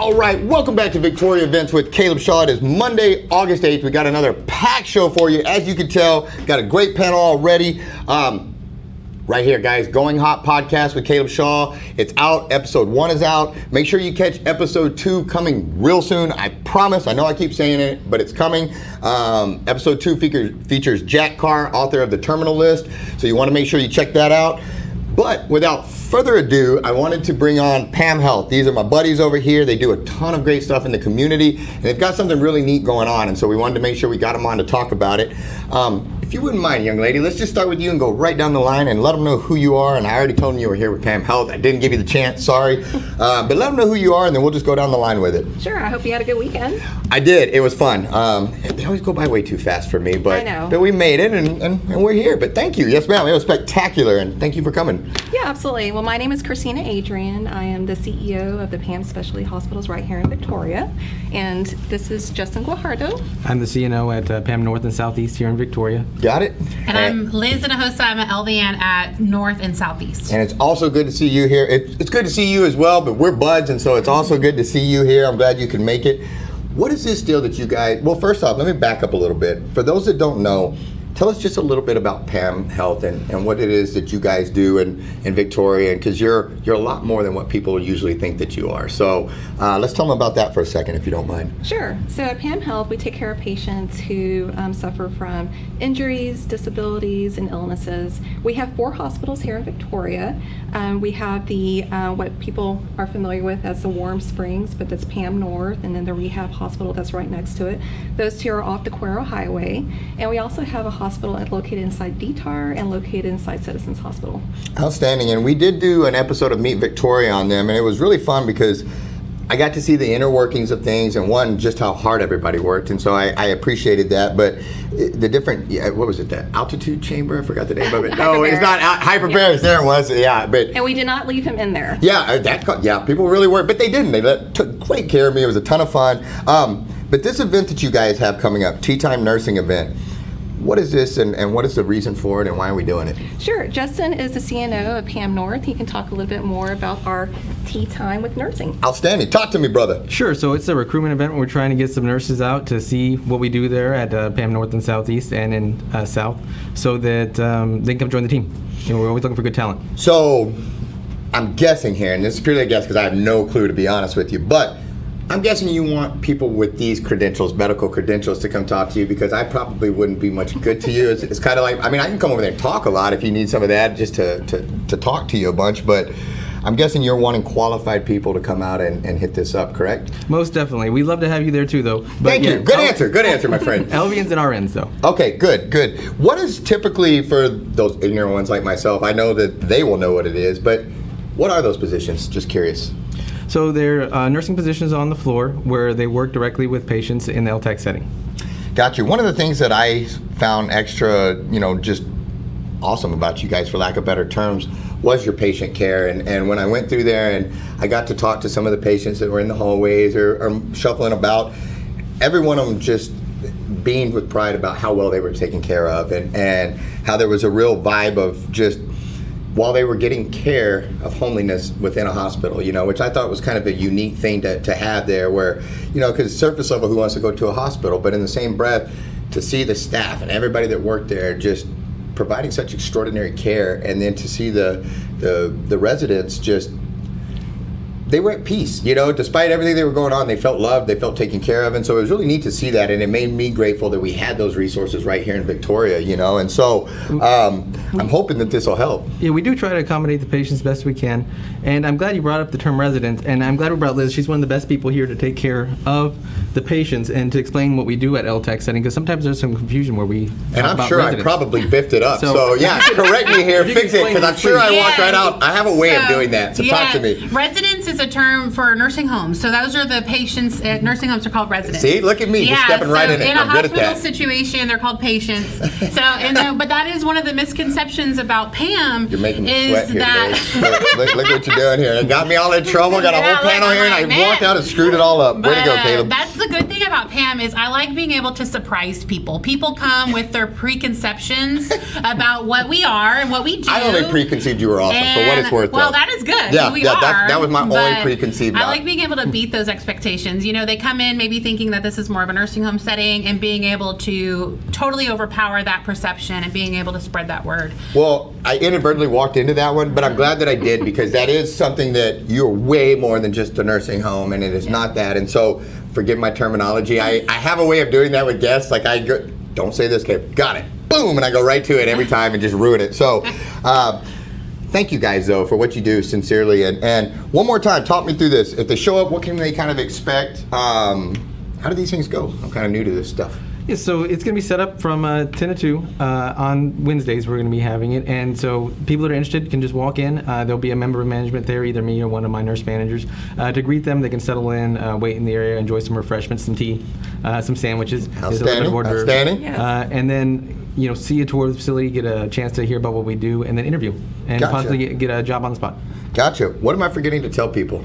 All right, welcome back to Victoria Events with Caleb Shaw. It is Monday, August 8th. We got another packed show for you. As you can tell, got a great panel already. Right here, guys, Going Hot Podcast with Caleb Shaw. It's out. Episode 1 is out. Make sure you catch episode 2 coming real soon. I promise. I know I keep saying it, but it's coming. Episode 2 features Jack Carr, author of The Terminal List. So you want to make sure you check that out. But without further ado, I wanted to bring on PAM Health. These are my buddies over here. They do a ton of great stuff in the community, and they've got something really neat going on, and so we wanted to make sure we got them on to talk about it. If you wouldn't mind, young lady, let's just start with you and go right down the line and let them know who you are. And I already told them you were here with PAM Health. I didn't give you the chance, sorry. But let them know who you are, and then we'll just go down the line with it. Sure, I hope you had a good weekend. I did, it was fun. They always go by way too fast for me, but, I know. But we made it, and we're here. But thank you, yes ma'am, it was spectacular, and thank you for coming. Yeah, absolutely. Well, my name is Christina Adrean. I am the CEO of the PAM Specialty Hospitals right here in Victoria. And this is Justin Guajardo. I'm the CNO at PAM North and Southeast here in Victoria. Got it? And I'm Liz Hinojosa. I'm an LVN at North and Southeast. And it's also good to see you here. It's good to see you as well, but we're buds, and so it's also good to see you here. I'm glad you can make it. What is this deal that you guys, well, first off, let me back up a little bit. For those that don't know, tell us just a little bit about PAM Health and what it is that you guys do in Victoria, because you're a lot more than what people usually think that you are. So let's tell them about that for a second, if you don't mind. Sure. So at PAM Health, we take care of patients who suffer from injuries, disabilities, and illnesses. We have 4 hospitals here in Victoria. We have the what people are familiar with as the Warm Springs, but that's PAM North, and then the rehab hospital that's right next to it. Those 2 are off the Cuero Highway. And we also have a hospital located inside DTAR and located inside Citizens Hospital. Outstanding. And we did do an episode of Meet Victoria on them, and it was really fun because I got to see the inner workings of things, and one, just how hard everybody worked, and so I appreciated that. But the different, what was it, that altitude chamber? I forgot the name of it. No, it's not hyperbarics. There it was. Yeah, but and we did not leave him in there. Yeah, people really worked, but they didn't. They took great care of me. It was a ton of fun. But this event that you guys have coming up, Tea Time Nursing event. What is this, and what is the reason for it, and why are we doing it? Sure. Justin is the CNO of PAM North. He can talk a little bit more about our tea time with nursing. Outstanding. Talk to me, brother. Sure. So it's a recruitment event where we're trying to get some nurses out to see what we do there at PAM North and Southeast and in South, so that they can come join the team. You know, we're always looking for good talent. So I'm guessing here, and this is purely a guess because I have no clue, to be honest with you, but I'm guessing you want people with these credentials, medical credentials, to come talk to you, because I probably wouldn't be much good to you. It's kind of like, I mean, I can come over there and talk a lot if you need some of that, just to talk to you a bunch, but I'm guessing you're wanting qualified people to come out and hit this up, correct? Most definitely. We'd love to have you there too, though. But Thank you. Good answer, my friend. LVNs and RNs, though. Okay, good. What is typically, for those ignorant ones like myself, I know that they will know what it is, but what are those positions? Just curious. So they're nursing positions on the floor where they work directly with patients in the LTAC setting. Got you. One of the things that I found extra, just awesome about you guys, for lack of better terms, was your patient care. And when I went through there and I got to talk to some of the patients that were in the hallways or shuffling about, every one of them just beamed with pride about how well they were taken care of, and how there was a real vibe of just, while they were getting care, of homeliness within a hospital, which I thought was kind of a unique thing to have there, where, because surface level, who wants to go to a hospital, but in the same breath, to see the staff and everybody that worked there just providing such extraordinary care, and then to see the residents just, they were at peace, despite everything that were going on. They felt loved, they felt taken care of, and so it was really neat to see that, and it made me grateful that we had those resources right here in Victoria, and so I'm hoping that this will help. Yeah, we do try to accommodate the patients best we can, and I'm glad you brought up the term resident, and I'm glad we brought Liz. She's one of the best people here to take care of the patients and to explain what we do at LTAC setting, because sometimes there's some confusion where we and I'm about sure residents. I probably biffed it up, so yeah, correct me here, fix it, because I'm sure I walked right out. I have a way of doing that, so talk to me. Residents is a term for nursing homes, so those are the patients at nursing homes are called residents. See, look at me, just stepping right in it. In a I'm good at hospital that. situation, they're called patients. So, but that is one of the misconceptions about PAM. You're making me is sweat here, that look what you're doing here. It got me all in trouble. Got a Yeah, whole panel like, here, and I man. walked out and screwed it all up. Way to go, Caleb. That's the good thing about PAM is I like being able to surprise people. People come with their preconceptions about what we are and what we do. I only preconceived you were awesome, for what it's worth. Well, though. that is good. Yeah, we yeah, are. that was my only avoid preconceived I notions. like being able to beat those expectations. You know, they come in maybe thinking that this is more of a nursing home setting, and being able to totally overpower that perception and being able to spread that word. Well, I inadvertently walked into that one, but I'm glad that I did, because that is something that you're way more than just a nursing home, and it is not that. And so, forgive my terminology. I have a way of doing that with guests. Like, I go, don't say this, kid. Got it. Boom, and I go right to it every time and just ruin it. So, thank you guys, though, for what you do, sincerely. And one more time, talk me through this. If they show up, what can they kind of expect? How do these things go? I'm kind of new to this stuff. Yeah, so it's going to be set up from 10 to 2 on Wednesdays. We're going to be having it, and so people that are interested can just walk in. There'll be a member of management there, either me or one of my nurse managers, to greet them. They can settle in, wait in the area, enjoy some refreshments, some tea, some sandwiches. Outstanding. Yes. And then see a tour of the facility, get a chance to hear about what we do, and then interview, and Gotcha. possibly get a job on the spot. Gotcha. What am I forgetting to tell people?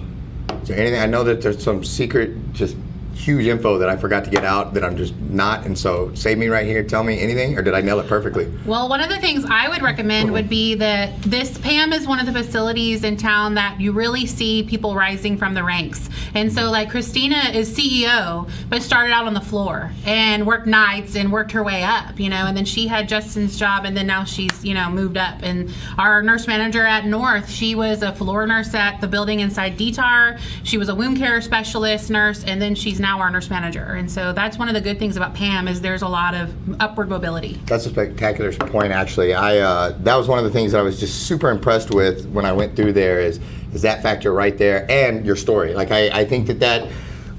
Is there anything? I know that there's some secret, just huge info that I forgot to get out that I'm just not, and so save me right here. Tell me anything, or did I nail it perfectly? Well, one of the things I would recommend would be that this PAM is one of the facilities in town that you really see people rising from the ranks. And so, like, Christina is CEO, but started out on the floor and worked nights and worked her way up, and then she had Justin's job, and then now she's, moved up. And our nurse manager at North, she was a floor nurse at the building inside DTAR. She was a wound care specialist nurse, and then she's now our nurse manager. And so that's one of the good things about PAM is there's a lot of upward mobility. That's a spectacular point, actually. That was one of the things that I was just super impressed with when I went through there is that factor right there, and your story. Like, I think that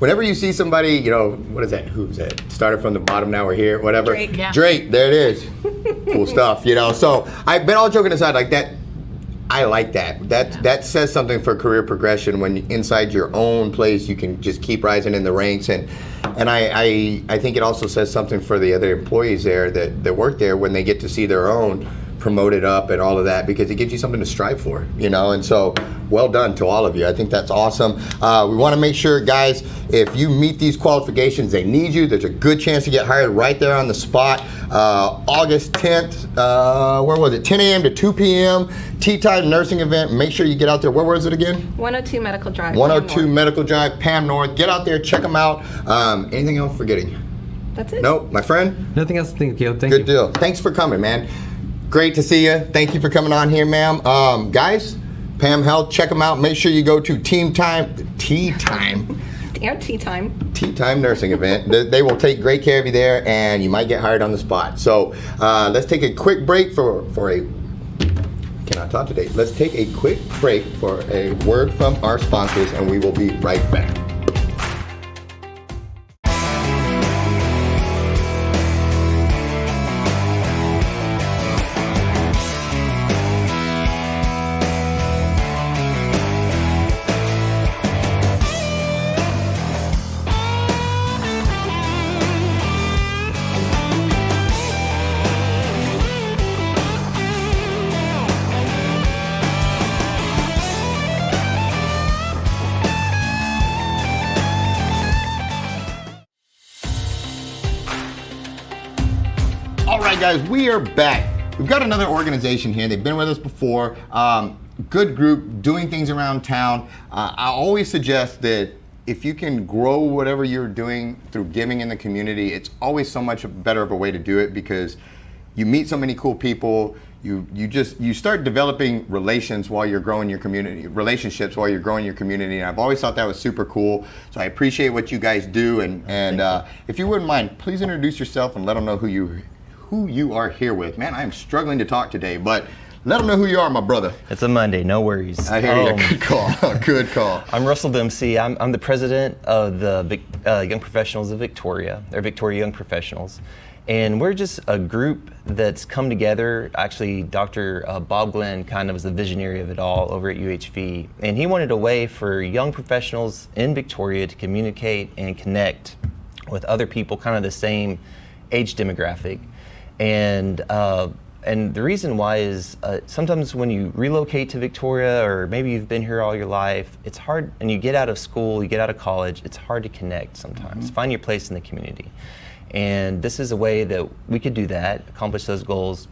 whenever you see somebody, what is that? Who's that? Started from the bottom, now we're here, whatever. Drake. Yeah. Drake, there it is. Cool stuff, So, but all joking aside, like that, I like that. That says something for career progression when inside your own place you can just keep rising in the ranks, and I think it also says something for the other employees there that work there when they get to see their own promoted up and all of that, because it gives you something to strive for, and so well done to all of you. I think that's awesome. We want to make sure, guys, if you meet these qualifications, they need you. There's a good chance to get hired right there on the spot. August 10th, where was it? 10 a.m. to 2 p.m. Tea time nursing event. Make sure you get out there. Where was it again? 102 Medical Drive. 102 North. Medical Drive, PAM North. Get out there, check them out. Anything else I'm forgetting? That's it. Nope, my friend. Nothing else to think of, Caleb. Thank you. Good deal. Thanks for coming, man. Great to see you. Thank you for coming on here, ma'am. Guys, PAM Health, check them out. Make sure you go to Tea Time Nursing Event. They will take great care of you there, and you might get hired on the spot. So let's take a quick break for a. Cannot talk today. Let's take a quick break for a word from our sponsors, and we will be right back. All right, guys, we are back. We've got another organization here. They've been with us before. Good group, doing things around town. I always suggest that if you can grow whatever you're doing through giving in the community, it's always so much better of a way to do it, because you meet so many cool people. You start developing relationships while you're growing your community. And I've always thought that was super cool. So I appreciate what you guys do. And if you wouldn't mind, please introduce yourself and let them know who you are here with. Man, I am struggling to talk today, but let them know who you are, my brother. It's a Monday, no worries. I hear you. Good call. Good call. I'm Russell Dempsey. I'm the president of the Young Professionals of Victoria, or Victoria Young Professionals. And we're just a group that's come together. Actually, Dr. Bob Glenn kind of was the visionary of it all over at UHV. And he wanted a way for young professionals in Victoria to communicate and connect with other people kind of the same age demographic. And the reason why is sometimes when you relocate to Victoria, or maybe you've been here all your life, it's hard, and you get out of school, you get out of college, it's hard to connect sometimes, find your place in the community. And this is a way that we could do that, accomplish those goals.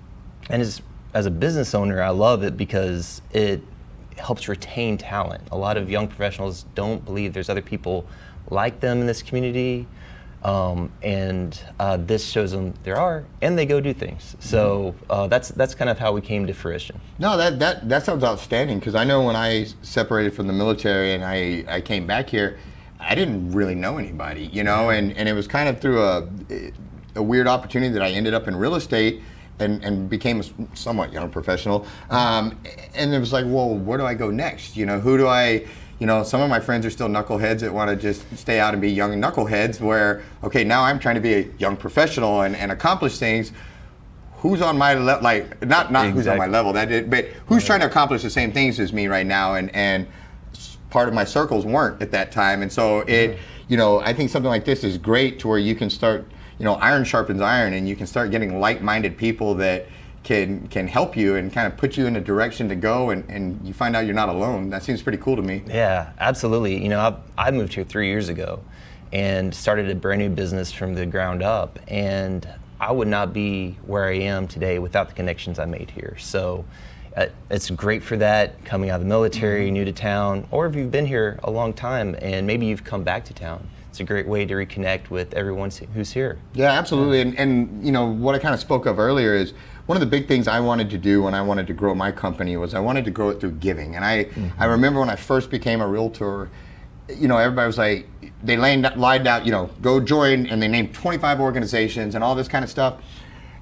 And as a business owner, I love it because it helps retain talent. A lot of young professionals don't believe there's other people like them in this community, and this shows them there are, and they go do things. So that's kind of how we came to fruition. No, that sounds outstanding, because I know when I separated from the military and I came back here, I didn't really know anybody, you know, and it was kind of through a weird opportunity that I ended up in real estate and became a somewhat young professional. And it was like, well, where do I go next? You know, who do I, you know, some of my friends are still knuckleheads that want to just stay out and be young knuckleheads, where, okay, now I'm trying to be a young professional and accomplish things. Who's on my level, like, not exactly. Who's on my level, but who's trying to accomplish the same things as me right now, and part of my circles weren't at that time. And so you know, I think something like this is great to where you can start, you know, iron sharpens iron, and you can start getting like-minded people that can help you and kind of put you in a direction to go, and you find out you're not alone. That seems pretty cool to me. Yeah, absolutely. You know, I moved here 3 years ago and started a brand new business from the ground up, and I would not be where I am today without the connections I made here. So it's great for that, coming out of the military, new to town, or if you've been here a long time and maybe you've come back to town. It's a great way to reconnect with everyone who's here. Yeah, absolutely. And you know, what I kind of spoke of earlier is one of the big things I wanted to do when I wanted to grow my company was I wanted to grow it through giving. And I remember when I first became a realtor, you know, everybody was like, they lined out, you know, go join, and they named 25 organizations and all this kind of stuff.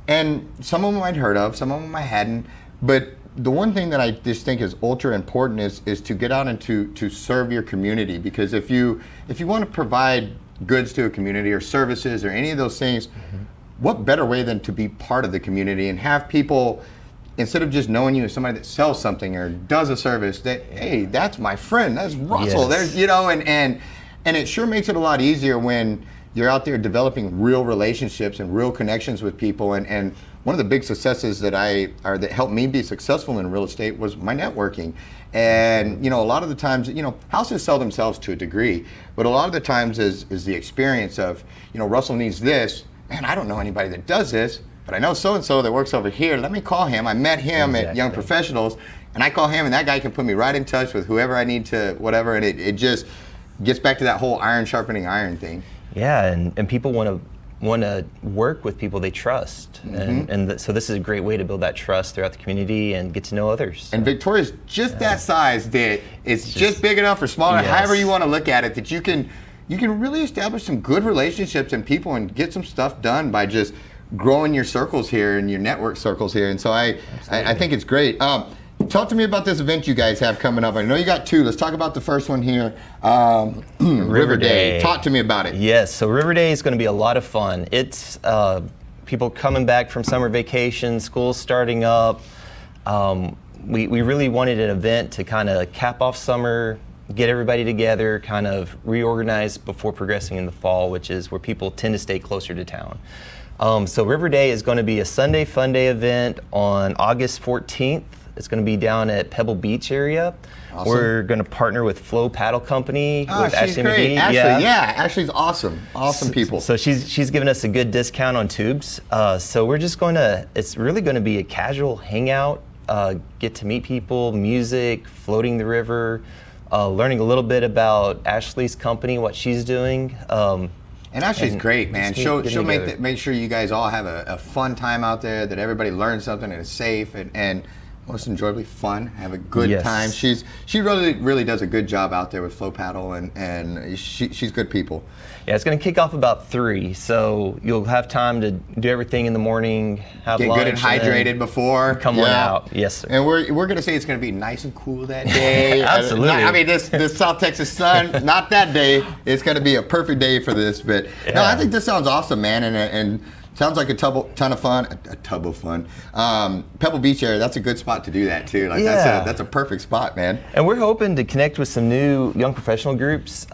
And some of them I'd heard of, some of them I hadn't. But the one thing that I just think is ultra important is to get out and to serve your community, because if you want to provide goods to a community or services or any of those things, what better way than to be part of the community and have people, instead of just knowing you as somebody that sells something or does a service, that, hey, that's my friend, that's Russell. Yes. There's, you know, and it sure makes it a lot easier when you're out there developing real relationships and real connections with people. And one of the big successes that that helped me be successful in real estate was my networking. And you know, a lot of the times, you know, houses sell themselves to a degree, but a lot of the times is the experience of, you know, Russell needs this, man, I don't know anybody that does this, but I know so-and-so that works over here. Let me call him. I met him at Young Professionals, and I call him, and that guy can put me right in touch with whoever I need to, whatever, and it just gets back to that whole iron sharpening iron thing. Yeah, and people want to work with people they trust, so this is a great way to build that trust throughout the community and get to know others. And Victoria's just that size that it's just big enough or small, however you want to look at it, that you can really establish some good relationships and people and get some stuff done by just growing your circles here and your network circles here. And so I think it's great. Talk to me about this event you guys have coming up. I know you got two. Let's talk about the first one here. River Day. Talk to me about it. Yes, so River Day is going to be a lot of fun. It's people coming back from summer vacation, school starting up. We really wanted an event to kind of cap off summer, get everybody together, kind of reorganize before progressing in the fall, which is where people tend to stay closer to town. So River Day is going to be a Sunday Fun Day event on August 14th. It's going to be down at Pebble Beach area. Awesome. We're going to partner with Flow Paddle Company. With she's great. Ashley, Ashley's awesome. Awesome people. So she's given us a good discount on tubes. So we're just going to, it's really going to be a casual hangout, get to meet people, music, floating the river, learning a little bit about Ashley's company, what she's doing. And Ashley's great, man. She'll make sure you guys all have a fun time out there, that everybody learns something and is safe and most enjoyably fun, have a good time. She really does a good job out there with Flow Paddle, and she's good people. Yeah, it's going to kick off about 3, so you'll have time to do everything in the morning, have get lunch, good and hydrated before. Come on out. Yes, sir. And we're going to say it's going to be nice and cool that day. Absolutely. I mean, this South Texas sun, not that day. It's going to be a perfect day for this. But no, I think this sounds awesome, man, and sounds like a ton of fun. A tub of fun. Pebble Beach area, that's a good spot to do that too. Like that's a perfect spot, man. And we're hoping to connect with some new young professional groups.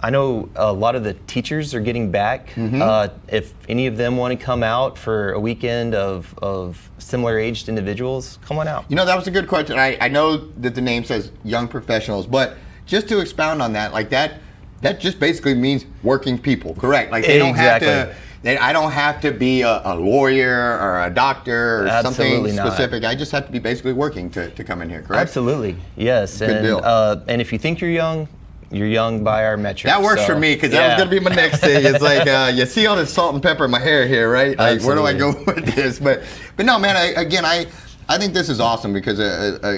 I know a lot of the teachers are getting back. If any of them want to come out for a weekend of similar aged individuals, come on out. You know, that was a good question. I know that the name says young professionals, but just to expound on that, like that just basically means working people, correct? Like they don't have to, I don't have to be a lawyer or a doctor or Absolutely something not. specific. I just have to be basically working to come in here, correct? Absolutely, yes. Good and, deal. And if you think you're young by our metrics. That works so, for me, because that was going to be my next thing. It's like, you see all this salt and pepper in my hair here, right? Like, where do I go with this? But no, man, I think this is awesome, because,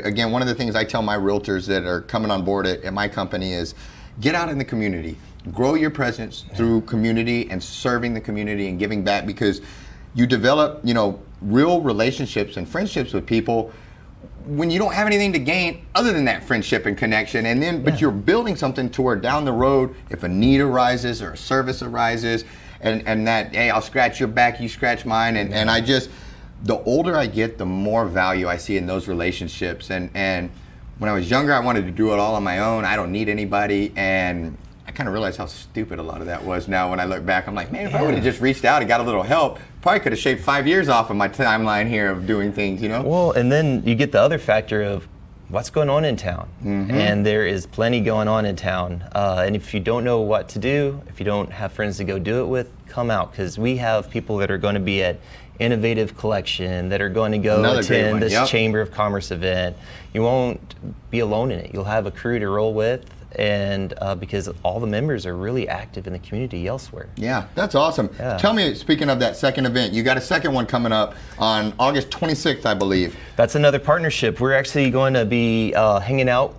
again, one of the things I tell my realtors that are coming on board at my company is get out in the community. Grow your presence through community and serving the community and giving back, because you develop, real relationships and friendships with people when you don't have anything to gain other than that friendship and connection. And then, but you're building something to where down the road, if a need arises or a service arises, and that, hey, I'll scratch your back, you scratch mine. And I just, the older I get, the more value I see in those relationships. And when I was younger, I wanted to do it all on my own. I don't need anybody. And I kind of realized how stupid a lot of that was. Now when I look back, I'm like, man, if I would have just reached out and got a little help, probably could have shaved 5 years off of my timeline here of doing things, Well, and then you get the other factor of what's going on in town. And there is plenty going on in town. And if you don't know what to do, if you don't have friends to go do it with, come out, because we have people that are going to be at Innovative Collection, that are going to go attend this Chamber of Commerce event. You won't be alone in it. You'll have a crew to roll with. And because all the members are really active in the community elsewhere. Yeah, that's awesome. Yeah. Tell me, speaking of that second event, you got a second one coming up on August 26th, I believe. That's another partnership. We're actually going to be hanging out.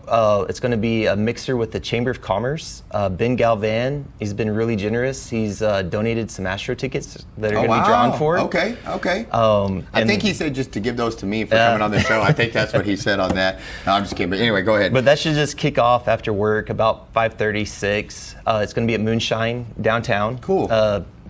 It's going to be a mixer with the Chamber of Commerce. Ben Galvan, he's been really generous. He's donated some Astro tickets that are going to be drawn for. Okay. I think he said just to give those to me for coming on the show. I think that's what he said on that. No, I'm just kidding. But anyway, go ahead. But that should just kick off after work about 5:30, 6. It's going to be at Moonshine downtown. Cool.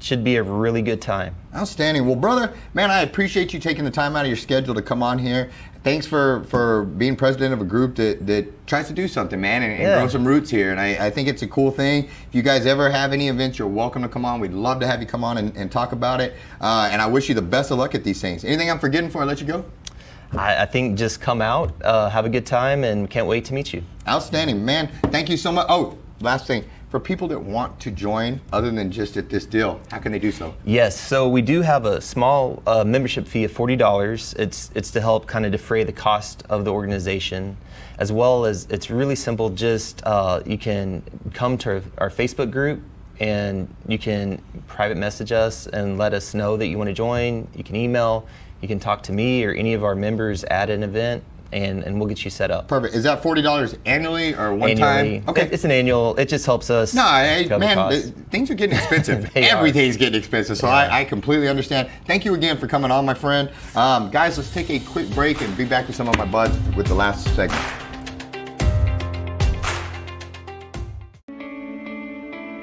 Should be a really good time. Outstanding. Well, brother, man, I appreciate you taking the time out of your schedule to come on here. Thanks for being president of a group that tries to do something, man, and grow some roots here. And I think it's a cool thing. If you guys ever have any events, you're welcome to come on. We'd love to have you come on and talk about it. And I wish you the best of luck at these things. Anything I'm forgetting before I let you go? I think just come out, have a good time, and can't wait to meet you. Outstanding, man. Thank you so much. Oh, last thing. For people that want to join, other than just at this deal, how can they do so? Yes, so we do have a small membership fee of $40. It's to help kind of defray the cost of the organization, as well as it's really simple. Just you can come to our Facebook group, and you can private message us and let us know that you want to join. You can email, you can talk to me or any of our members at an event. And we'll get you set up. Perfect. Is that $40 annually or one time? Okay. It's an annual. It just helps us. No, man, things are getting expensive. Everything's getting expensive. So I completely understand. Thank you again for coming on, my friend. Guys, let's take a quick break and be back with some of my buds with the last segment.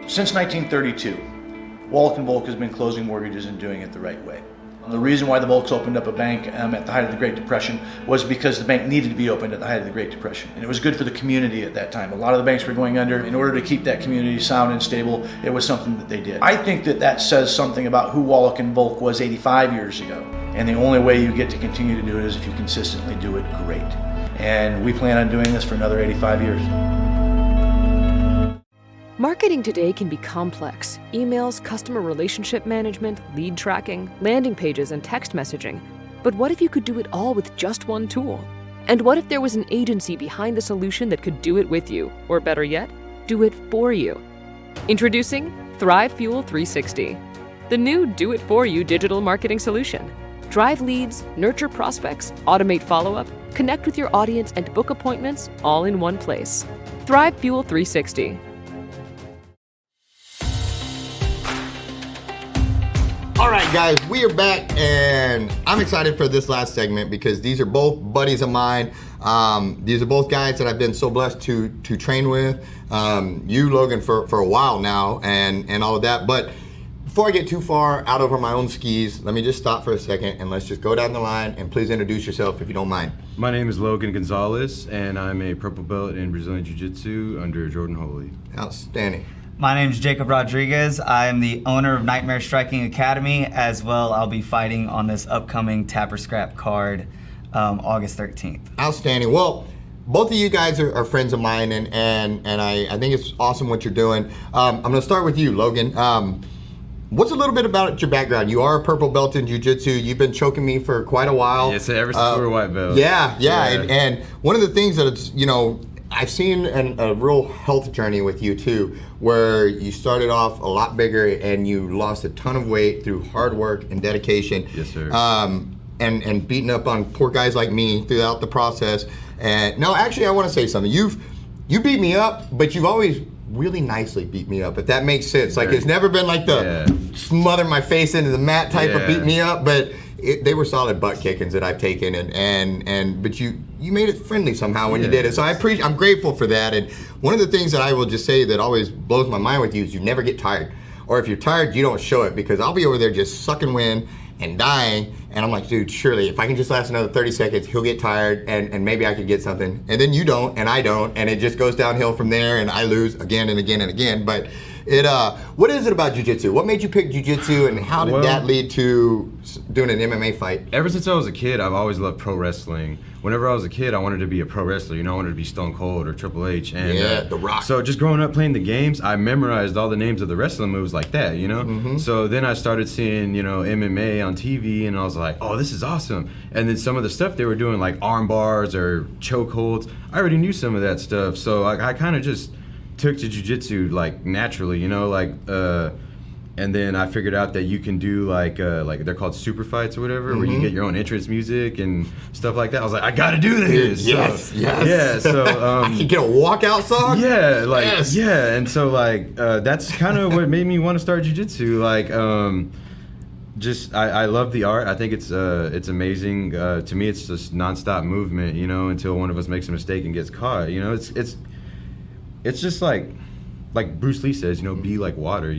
Since 1932, Wallach & Volk has been closing mortgages and doing it the right way. The reason why the Volks opened up a bank at the height of the Great Depression was because the bank needed to be opened at the height of the Great Depression. And it was good for the community at that time. A lot of the banks were going under. In order to keep that community sound and stable, it was something that they did. I think that says something about who Wallach & Volk was 85 years ago. And the only way you get to continue to do it is if you consistently do it great. And we plan on doing this for another 85 years. Marketing today can be complex. Emails, customer relationship management, lead tracking, landing pages, and text messaging. But what if you could do it all with just one tool? And what if there was an agency behind the solution that could do it with you? Or better yet, do it for you? Introducing Thrive Fuel 360, the new do-it-for-you digital marketing solution. Drive leads, nurture prospects, automate follow-up, connect with your audience, and book appointments all in one place. Thrive Fuel 360. All right, guys, we are back, and I'm excited for this last segment because these are both buddies of mine. These are both guys that I've been so blessed to train with. You, Logan, for a while now, and all of that. But before I get too far out over my own skis, let me just stop for a second, and let's just go down the line, and please introduce yourself if you don't mind. My name is Logan Gonzales, and I'm a purple belt in Brazilian Jiu-Jitsu under Jordan Holy. Outstanding. My name is Jacob Rodriguez. I'm the owner of Nightmare Striking Academy. As well, I'll be fighting on this upcoming Tapper Scrap card August 13th. Outstanding. Well, both of you guys are friends of mine, and I think it's awesome what you're doing. I'm going to start with you, Logan. What's a little bit about your background? You are a purple belt in jiu-jitsu. You've been choking me for quite a while. Yes, ever since we were white belts. Yeah. And one of the things that it's, I've seen a real health journey with you too, where you started off a lot bigger and you lost a ton of weight through hard work and dedication. Yes, sir. And beating up on poor guys like me throughout the process. And no, actually, I want to say something. You beat me up, but you've always really nicely beat me up, if that makes sense. Like, it's never been like the smother my face into the mat type of beat me up, but they were solid butt kickings that I've taken, but you made it friendly somehow when you did it. So I'm grateful for that. And one of the things that I will just say that always blows my mind with you is you never get tired. Or if you're tired, you don't show it, because I'll be over there just sucking wind and dying, and I'm like, dude, surely if I can just last another 30 seconds, he'll get tired and maybe I could get something. And then you don't, and I don't, and it just goes downhill from there, and I lose again and again and again. But what is it about jiu-jitsu? What made you pick jiu-jitsu, and how did that lead to doing an MMA fight? Ever since I was a kid, I've always loved pro wrestling. Whenever I was a kid, I wanted to be a pro wrestler. I wanted to be Stone Cold or Triple H. And, The Rock. So just growing up playing the games, I memorized all the names of the wrestling moves like that, So then I started seeing, MMA on TV, and I was like, oh, this is awesome. And then some of the stuff they were doing, like arm bars or choke holds, I already knew some of that stuff. So I kind of just took to jiu-jitsu like naturally, and then I figured out that you can do like they're called super fights or whatever, where you get your own entrance music and stuff like that. I was like, I gotta do this. Yes. Yeah. So I can get a walkout song. Yeah. Yeah. And so that's kind of what made me want to start jiu-jitsu. I love the art. I think it's amazing. To me, it's just nonstop movement. Until one of us makes a mistake and gets caught. It's just like Bruce Lee says. Be like water.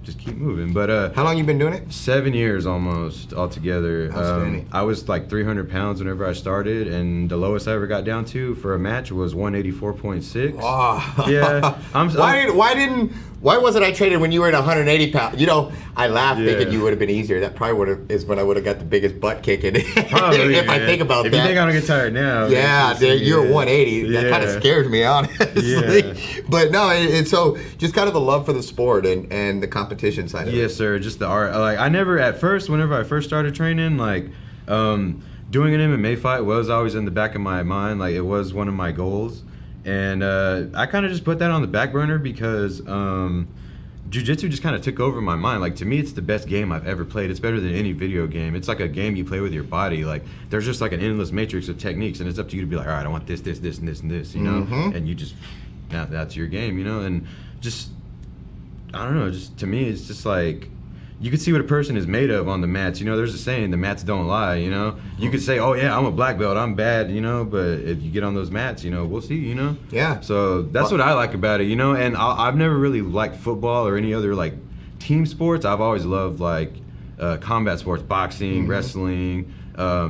Just keep moving. But how long you been doing it? 7 years almost altogether. I was like 300 pounds whenever I started, and the lowest I ever got down to for a match was 184.6. Oh. Yeah. Why wasn't I traded when you were at 180 pounds? I laughed thinking you would have been easier. That probably is when I would have got the biggest butt kicking. Probably, if I think about that. that. If you think I'm gonna get tired now. Yeah, you're 180. That kind of scares me, honestly. Yeah. But no, it's so just kind of the love for the sport and the competition side of it. Yes, sir. Just the art. I never, at first, whenever I first started training, doing an MMA fight was always in the back of my mind. It was one of my goals. And I kind of just put that on the back burner because jiu-jitsu just kind of took over my mind. To me, it's the best game I've ever played. It's better than any video game. It's like a game you play with your body. There's just an endless matrix of techniques, and it's up to you to be like, all right, I want this, this, this, and this, and this, And you just, that's your game, And just, I don't know, just to me, it's just you can see what a person is made of on the mats. There's a saying, the mats don't lie, You could say, oh yeah, I'm a black belt, I'm bad, but if you get on those mats, we'll see, Yeah. So that's what I like about it, And I've never really liked football or any other team sports. I've always loved combat sports, boxing, wrestling,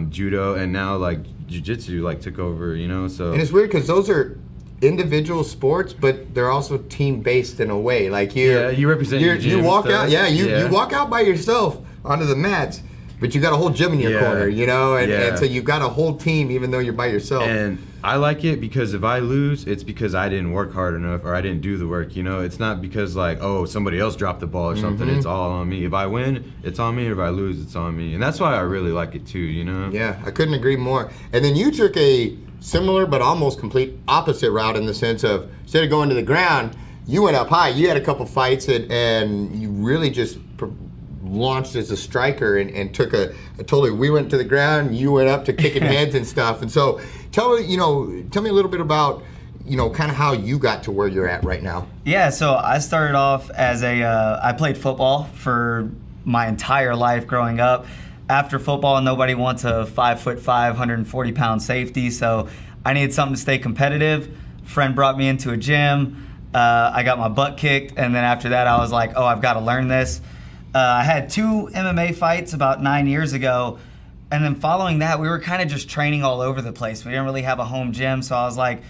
judo, and now jiu-jitsu took over, so. And it's weird because those are individual sports, but they're also team-based in a way. You represent your gym you walk stuff. out. You walk out by yourself onto the mats, but you got a whole gym in your corner, and so you've got a whole team, even though you're by yourself. And I like it because if I lose, it's because I didn't work hard enough or I didn't do the work. It's not because somebody else dropped the ball or something. It's all on me. If I win, it's on me. If I lose, it's on me. And that's why I really like it too. Yeah, I couldn't agree more. And then you took a similar but almost complete opposite route in the sense of instead of going to the ground, you went up high. You had a couple fights and you really just launched as a striker and took a totally. We went to the ground, you went up to kicking heads and stuff. And so tell me a little bit about kind of how you got to where you're at right now. Yeah, so I started off as I played football for my entire life growing up. After football, nobody wants a 5'5", 140-pound safety, so I needed something to stay competitive. Friend brought me into a gym. I got my butt kicked, and then after that, I was like, oh, I've got to learn this. I had 2 MMA fights about 9 years ago, and then following that, we were kind of just training all over the place. We didn't really have a home gym, so I was like,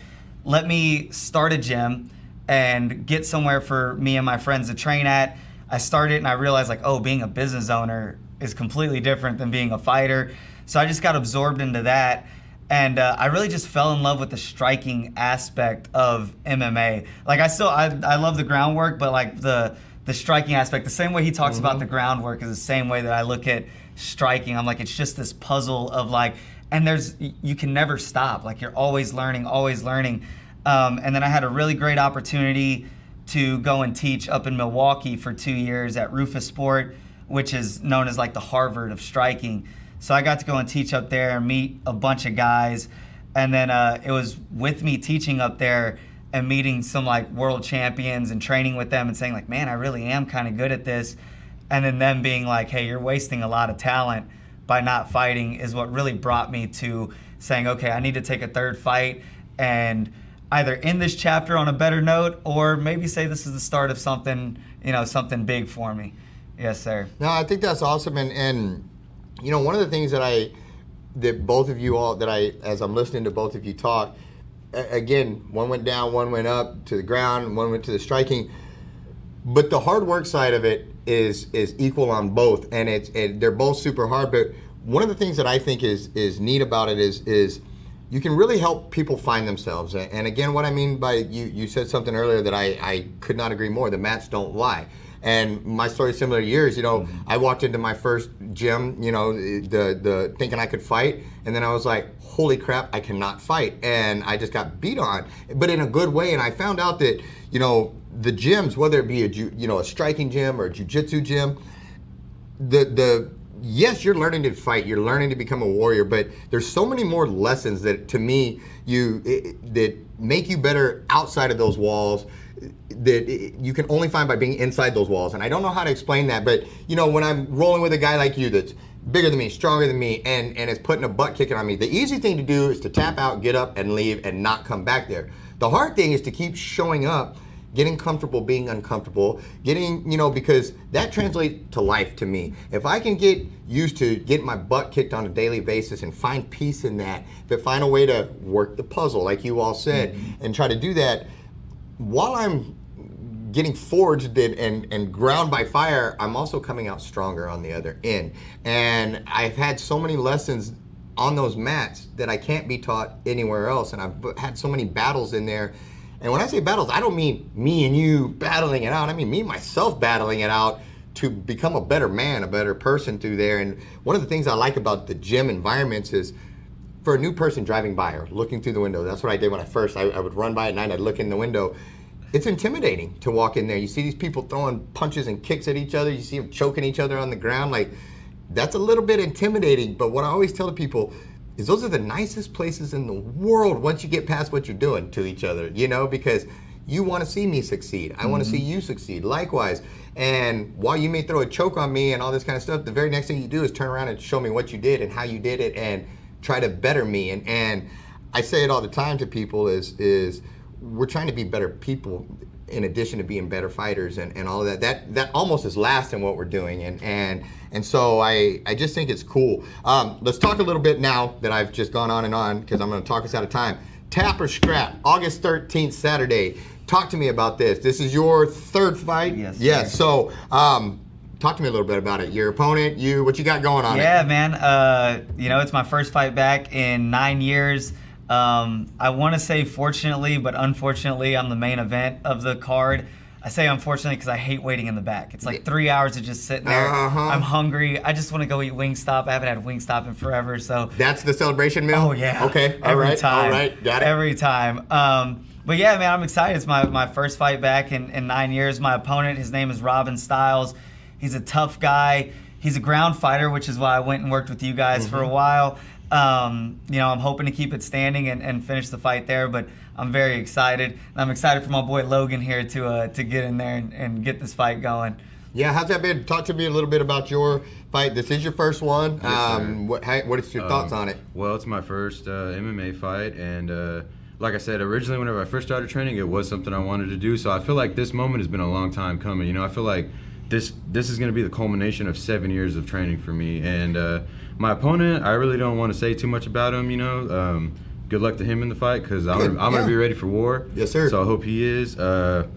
let me start a gym and get somewhere for me and my friends to train at. I started, and I realized, being a business owner is completely different than being a fighter. So I just got absorbed into that. And I really just fell in love with the striking aspect of MMA. I love the groundwork, but the the striking aspect. The same way he talks about the groundwork is the same way that I look at striking. I'm like, it's just this puzzle of like, and you can never stop. Like, you're always learning, always learning. And then I had a really great opportunity to go and teach up in Milwaukee for 2 years at Rufus Sport, which is known as like the Harvard of striking. So I got to go and teach up there and meet a bunch of guys. And then it was with me teaching up there and meeting some like world champions and training with them and saying like, man, I really am kind of good at this. And then them being like, hey, you're wasting a lot of talent by not fighting, is what really brought me to saying, okay, I need to take a third fight and either end this chapter on a better note or maybe say this is the start of something, something big for me. Yes, sir. No, I think that's awesome. And one of the things that both of you all, as I'm listening to both of you talk, again, one went down, one went up to the ground, one went to the striking. But the hard work side of it is equal on both, and they're both super hard. But one of the things that I think is neat about it is you can really help people find themselves. And again, what I mean by you said something earlier that I could not agree more. The mats don't lie. And my story is similar to yours. I walked into my first gym, the thinking I could fight, and then I was like, holy crap, I cannot fight, and I just got beat on, but in a good way. And I found out that the gyms, whether it be a striking gym or a jiu-jitsu gym, yes, you're learning to fight, you're learning to become a warrior, but there's so many more lessons that, to me, that make you better outside of those walls that you can only find by being inside those walls. And I don't know how to explain that, but when I'm rolling with a guy like you that's bigger than me, stronger than me, and is putting a butt kicking on me, the easy thing to do is to tap out, get up, and leave, and not come back there. The hard thing is to keep showing up, getting comfortable being uncomfortable, because that translates to life to me. If I can get used to getting my butt kicked on a daily basis and find peace in that, but find a way to work the puzzle, like you all said, and try to do that, while I'm getting forged and ground by fire, I'm also coming out stronger on the other end. And I've had so many lessons on those mats that I can't be taught anywhere else. And I've had so many battles in there. And when I say battles, I don't mean me and you battling it out. I mean me and myself battling it out to become a better man, a better person through there. And one of the things I like about the gym environments is, for a new person driving by or looking through the window, that's what I did when I would run by at night, I'd look in the window. It's intimidating to walk in there. You see these people throwing punches and kicks at each other. You see them choking each other on the ground. Like, that's a little bit intimidating. But what I always tell people is those are the nicest places in the world once you get past what you're doing to each other, because you want to see me succeed. I want to see you succeed. Likewise. And while you may throw a choke on me and all this kind of stuff, the very next thing you do is turn around and show me what you did and how you did it and try to better me. And I say it all the time to people is we're trying to be better people in addition to being better fighters and all of that. That almost is last in what we're doing. And so I just think it's cool. Let's talk a little bit now that I've just gone on and on, because I'm going to talk us out of time. Tap or scrap, August 13th, Saturday. Talk to me about this. This is your third fight? Yes. Yes. So talk to me a little bit about it. Your opponent, what you got going on? Yeah, man. It's my first fight back in 9 years. I want to say fortunately, but unfortunately, I'm the main event of the card. I say unfortunately because I hate waiting in the back. It's like 3 hours of just sitting there. I'm hungry. I just want to go eat Wingstop. I haven't had Wingstop in forever, so. That's the celebration meal? Oh, yeah. Okay. Every time. All right. Got it. Every time. But yeah, man, I'm excited. It's my first fight back in 9 years. My opponent, his name is Robin Styles. He's a tough guy. He's a ground fighter, which is why I went and worked with you guys for a while. I'm hoping to keep it standing and finish the fight there, but I'm very excited. And I'm excited for my boy Logan here to get in there and get this fight going. Yeah, how's that been? Talk to me a little bit about your fight. This is your first one. Yes, what is your thoughts on it? Well, it's my first MMA fight, and like I said, originally whenever I first started training, it was something I wanted to do. So I feel like this moment has been a long time coming. I feel like this is going to be the culmination of 7 years of training for me. And my opponent, I really don't want to say too much about him. Good luck to him in the fight, because I'm going to be ready for war. Yes, sir. So I hope he is. No,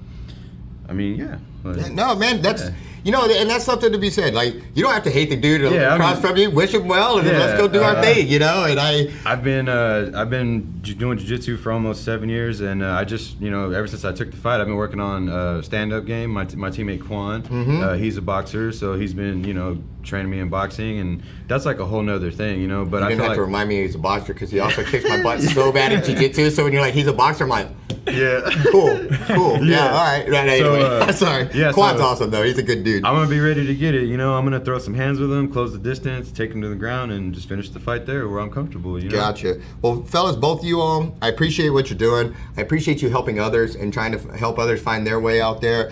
man, that's you know, and that's something to be said. Like, you don't have to hate the dude across from you. Wish him well, and then let's go do our thing, you know. And I've been doing jiu-jitsu for almost 7 years, and I just, you know, ever since I took the fight, I've been working on a stand-up game. My teammate Quan, he's a boxer, so he's been, you know, training me in boxing, and that's like a whole nother thing, you know. But you didn't have to remind me he's a boxer, because he also kicks my butt so bad in jiu-jitsu. So when you're like, he's a boxer, I'm like, yeah, cool. Yeah, all right. Anyway, sorry. Yeah, Quan's awesome though. He's a good dude. I'm gonna be ready to get it. You know, I'm gonna throw some hands with him, close the distance, take him to the ground, and just finish the fight there where I'm comfortable. You know. Gotcha. Well, fellas, both of you all, I appreciate what you're doing. I appreciate you helping others and trying to help others find their way out there.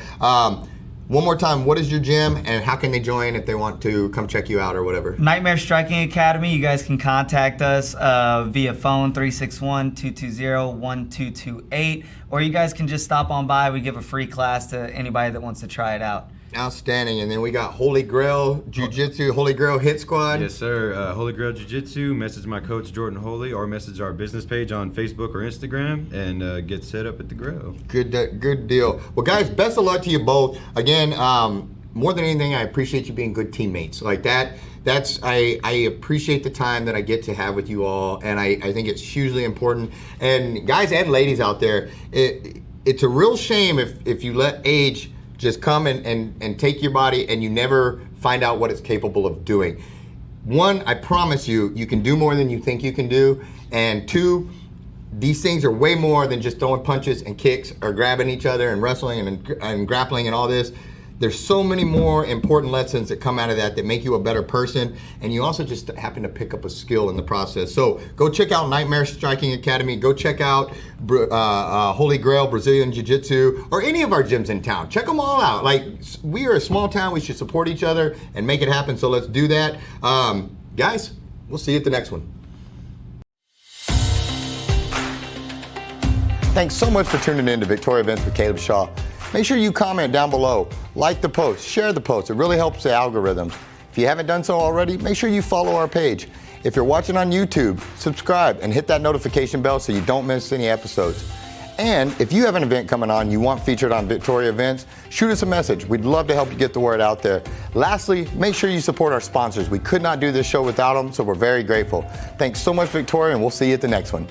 One more time, what is your gym, and how can they join if they want to come check you out or whatever? Nightmare Striking Academy. You guys can contact us via phone 361-220-1228, or you guys can just stop on by. We give a free class to anybody that wants to try it out. Outstanding. And then we got Holy Grail Jiu-Jitsu, Holy Grail Hit Squad. Yes, sir. Holy Grail Jiu-Jitsu. Message my coach, Jordan Holy, or message our business page on Facebook or Instagram, and get set up at the Grail. Good deal. Well, guys, best of luck to you both. Again, more than anything, I appreciate you being good teammates. Like that. I appreciate the time that I get to have with you all, and I think it's hugely important. And guys and ladies out there, it's a real shame if you let age just come and take your body and you never find out what it's capable of doing. One, I promise you can do more than you think you can do. And two, these things are way more than just throwing punches and kicks or grabbing each other and wrestling and grappling and all this. There's so many more important lessons that come out of that make you a better person, and you also just happen to pick up a skill in the process. So go check out Nightmare Striking Academy. Go check out Holy Grail Brazilian Jiu-Jitsu, or any of our gyms in town. Check them all out. Like, we are a small town. We should support each other and make it happen. So let's do that. Guys, we'll see you at the next one. Thanks so much for tuning in to Victoria Events with Caleb Shaw. Make sure you comment down below, like the post, share the post. It really helps the algorithms. If you haven't done so already, make sure you follow our page. If you're watching on YouTube, subscribe and hit that notification bell so you don't miss any episodes. And if you have an event coming on you want featured on Victoria Events, shoot us a message. We'd love to help you get the word out there. Lastly, make sure you support our sponsors. We could not do this show without them, so we're very grateful. Thanks so much, Victoria, and we'll see you at the next one.